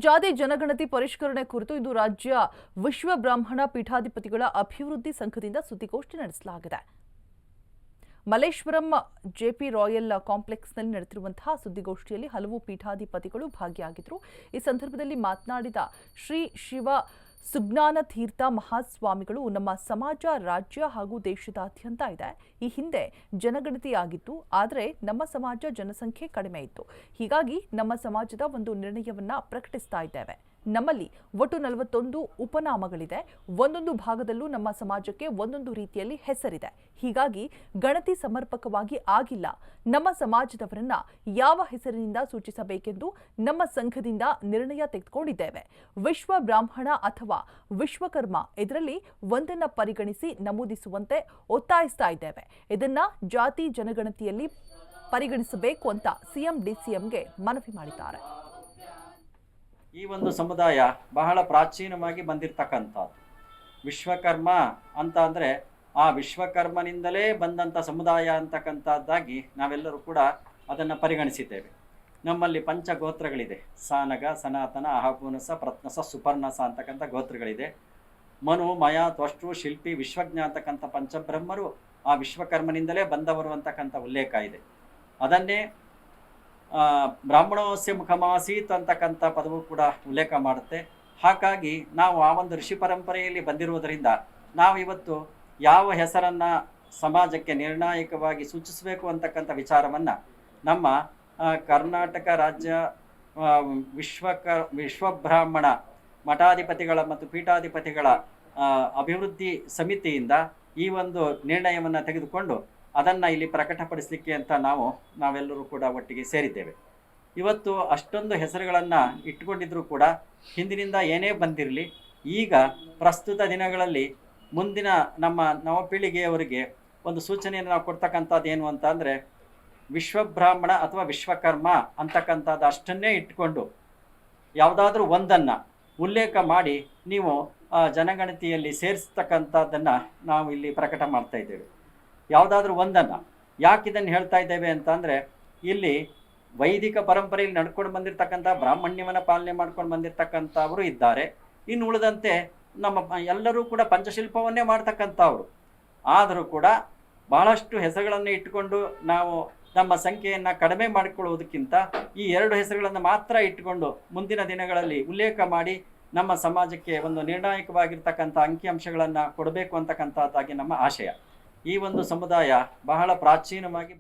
ಜಾತಿ ಜನಗಣತಿ ಪರಿಷ್ಕರಣೆ ಕುರಿತು ಇಂದು ರಾಜ್ಯ ವಿಶ್ವ ಬ್ರಾಹ್ಮಣ ಪೀಠಾಧಿಪತಿಗಳ ಅಭಿವೃದ್ಧಿ ಸಂಘದಿಂದ ಸುದ್ದಿಗೋಷ್ಠಿ ನಡೆಸಲಾಗಿದೆ. ಮಲ್ಲೇಶ್ವರಂ ಜೆಪಿ ರಾಯಲ್ ಕಾಂಪ್ಲೆಕ್ಸ್ನಲ್ಲಿ ನಡೆದಿರುವಂತಹ ಸುದ್ದಿಗೋಷ್ಠಿಯಲ್ಲಿ ಹಲವು ಪೀಠಾಧಿಪತಿಗಳು ಭಾಗಿಯಾಗಿದ್ದರು. ಈ ಸಂದರ್ಭದಲ್ಲಿ ಮಾತನಾಡಿದ ಶ್ರೀ ಶಿವ ಸುಜ್ಞಾನ ತೀರ್ಥ ಮಹಾಸ್ವಾಮಿಗಳು, ನಮ್ಮ ಸಮಾಜ ರಾಜ್ಯ ಹಾಗೂ ದೇಶದಾದ್ಯಂತ ಇದೆ. ಈ ಹಿಂದೆ ಜನಗಣತಿಯಾಗಿತ್ತು, ಆದರೆ ನಮ್ಮ ಸಮಾಜ ಜನಸಂಖ್ಯೆ ಕಡಿಮೆ ಇತ್ತು. ಹೀಗಾಗಿ ನಮ್ಮ ಸಮಾಜದ ಒಂದು ನಿರ್ಣಯವನ್ನ ಪ್ರಕಟಿಸ್ತಾ ಇದ್ದೇವೆ. ನಮ್ಮಲ್ಲಿ ಒಟ್ಟು 41 ಉಪನಾಮಗಳಿದೆ. ಒಂದೊಂದು ಭಾಗದಲ್ಲೂ ನಮ್ಮ ಸಮಾಜಕ್ಕೆ ಒಂದೊಂದು ರೀತಿಯಲ್ಲಿ ಹೆಸರಿದೆ. ಹೀಗಾಗಿ ಗಣತಿ ಸಮರ್ಪಕವಾಗಿ ಆಗಿಲ್ಲ. ನಮ್ಮ ಸಮಾಜದವರನ್ನ ಯಾವ ಹೆಸರಿನಿಂದ ಸೂಚಿಸಬೇಕೆಂದು ನಮ್ಮ ಸಂಘದಿಂದ ನಿರ್ಣಯ ತೆಗೆದುಕೊಂಡಿದ್ದೇವೆ. ವಿಶ್ವ ಬ್ರಾಹ್ಮಣ ಅಥವಾ ವಿಶ್ವಕರ್ಮ ಇದರಲ್ಲಿ ಒಂದನ್ನ ಪರಿಗಣಿಸಿ ನಮೂದಿಸುವಂತೆ ಒತ್ತಾಯಿಸ್ತಾ ಇದ್ದೇವೆ. ಇದನ್ನ ಜಾತಿ ಜನಗಣತಿಯಲ್ಲಿ ಪರಿಗಣಿಸಬೇಕು ಅಂತ ಸಿಎಂ ಡಿಸಿಎಂಗೆ ಮನವಿ ಮಾಡಿದ್ದಾರೆ. ಈ ಒಂದು ಸಮುದಾಯ ಬಹಳ ಪ್ರಾಚೀನವಾಗಿ ಬಂದಿರತಕ್ಕಂಥದ್ದು. ವಿಶ್ವಕರ್ಮ ಅಂತ ಅಂದರೆ ಆ ವಿಶ್ವಕರ್ಮನಿಂದಲೇ ಬಂದಂಥ ಸಮುದಾಯ ಅಂತಕ್ಕಂಥದ್ದಾಗಿ ನಾವೆಲ್ಲರೂ ಕೂಡ ಅದನ್ನು ಪರಿಗಣಿಸಿದ್ದೇವೆ. ನಮ್ಮಲ್ಲಿ ಪಂಚಗೋತ್ರಗಳಿದೆ. ಸಾನಗ, ಸನಾತನ, ಅಹಪೂನಸ, ಪ್ರತ್ನಸ, ಸುಪರ್ಣಸ ಅಂತಕ್ಕಂಥ ಗೋತ್ರಗಳಿದೆ. ಮನು, ಮಯ, ತ್ವಷ್ಟು, ಶಿಲ್ಪಿ, ವಿಶ್ವಜ್ಞ ಅಂತಕ್ಕಂಥ ಪಂಚಬ್ರಹ್ಮರು ಆ ವಿಶ್ವಕರ್ಮನಿಂದಲೇ ಬಂದವರು ಅಂತಕ್ಕಂಥ ಉಲ್ಲೇಖ ಇದೆ. ಅದನ್ನೇ ಬ್ರಾಹ್ಮಣೋಸ್ಯ ಮುಖಮಾಸೀತ್ ಅಂತಕ್ಕಂಥ ಪದವು ಕೂಡ ಉಲ್ಲೇಖ ಮಾಡುತ್ತೆ. ಹಾಗಾಗಿ ನಾವು ಆ ಒಂದು ಋಷಿ ಪರಂಪರೆಯಲ್ಲಿ ಬಂದಿರುವುದರಿಂದ ನಾವು ಇವತ್ತು ಯಾವ ಹೆಸರನ್ನು ಸಮಾಜಕ್ಕೆ ನಿರ್ಣಾಯಕವಾಗಿ ಸೂಚಿಸಬೇಕು ಅಂತಕ್ಕಂಥ ವಿಚಾರವನ್ನು ನಮ್ಮ ಕರ್ನಾಟಕ ರಾಜ್ಯ ವಿಶ್ವಬ್ರಾಹ್ಮಣ ಮಠಾಧಿಪತಿಗಳ ಮತ್ತು ಪೀಠಾಧಿಪತಿಗಳ ಅಭಿವೃದ್ಧಿ ಸಮಿತಿಯಿಂದ ಈ ಒಂದು ನಿರ್ಣಯವನ್ನು ತೆಗೆದುಕೊಂಡು ಅದನ್ನು ಇಲ್ಲಿ ಪ್ರಕಟಪಡಿಸಲಿಕ್ಕೆ ಅಂತ ನಾವೆಲ್ಲರೂ ಕೂಡ ಒಟ್ಟಿಗೆ ಸೇರಿದ್ದೇವೆ. ಇವತ್ತು ಅಷ್ಟೊಂದು ಹೆಸರುಗಳನ್ನು ಇಟ್ಟುಕೊಂಡಿದ್ರೂ ಕೂಡ ಹಿಂದಿನಿಂದ ಏನೇ ಬಂದಿರಲಿ, ಈಗ ಪ್ರಸ್ತುತ ದಿನಗಳಲ್ಲಿ ಮುಂದಿನ ನಮ್ಮ ನವಪೀಳಿಗೆಯವರಿಗೆ ಒಂದು ಸೂಚನೆಯನ್ನು ನಾವು ಕೊಡ್ತಕ್ಕಂಥದ್ದು ಏನು ಅಂತ ಅಂದರೆ, ವಿಶ್ವಬ್ರಾಹ್ಮಣ ಅಥವಾ ವಿಶ್ವಕರ್ಮ ಅಂತಕ್ಕಂಥದ್ದು ಅಷ್ಟನ್ನೇ ಇಟ್ಟುಕೊಂಡು ಯಾವುದಾದ್ರೂ ಒಂದನ್ನು ಉಲ್ಲೇಖ ಮಾಡಿ ನೀವು ಜನಗಣತಿಯಲ್ಲಿ ಸೇರಿಸ್ತಕ್ಕಂಥದ್ದನ್ನು ನಾವು ಇಲ್ಲಿ ಪ್ರಕಟ ಮಾಡ್ತಾ ಇದ್ದೇವೆ. ಯಾವುದಾದ್ರೂ ಒಂದನ್ನು ಯಾಕೆ ಇದನ್ನು ಹೇಳ್ತಾ ಇದ್ದೇವೆ ಅಂತ ಅಂದರೆ, ಇಲ್ಲಿ ವೈದಿಕ ಪರಂಪರೆಯಲ್ಲಿ ನಡ್ಕೊಂಡು ಬಂದಿರತಕ್ಕಂಥ ಬ್ರಾಹ್ಮಣ್ಯವನ್ನು ಪಾಲನೆ ಮಾಡ್ಕೊಂಡು ಬಂದಿರತಕ್ಕಂಥವರು ಇದ್ದಾರೆ. ಇನ್ನು ಉಳಿದಂತೆ ನಮ್ಮ ಎಲ್ಲರೂ ಕೂಡ ಪಂಚಶಿಲ್ಪವನ್ನೇ ಮಾಡ್ತಕ್ಕಂಥವ್ರು. ಆದರೂ ಕೂಡ ಬಹಳಷ್ಟು ಹೆಸರುಗಳನ್ನು ಇಟ್ಟುಕೊಂಡು ನಾವು ನಮ್ಮ ಸಂಖ್ಯೆಯನ್ನು ಕಡಿಮೆ ಮಾಡಿಕೊಳ್ಳುವುದಕ್ಕಿಂತ ಈ 2 ಹೆಸರುಗಳನ್ನು ಮಾತ್ರ ಇಟ್ಟುಕೊಂಡು ಮುಂದಿನ ದಿನಗಳಲ್ಲಿ ಉಲ್ಲೇಖ ಮಾಡಿ ನಮ್ಮ ಸಮಾಜಕ್ಕೆ ಒಂದು ನಿರ್ಣಾಯಕವಾಗಿರ್ತಕ್ಕಂಥ ಅಂಕಿಅಂಶಗಳನ್ನು ಕೊಡಬೇಕು ಅಂತಕ್ಕಂಥದ್ದಾಗಿ ನಮ್ಮ ಆಶಯ. ಈ ಒಂದು ಸಮುದಾಯ ಬಹಳ ಪ್ರಾಚೀನವಾಗಿ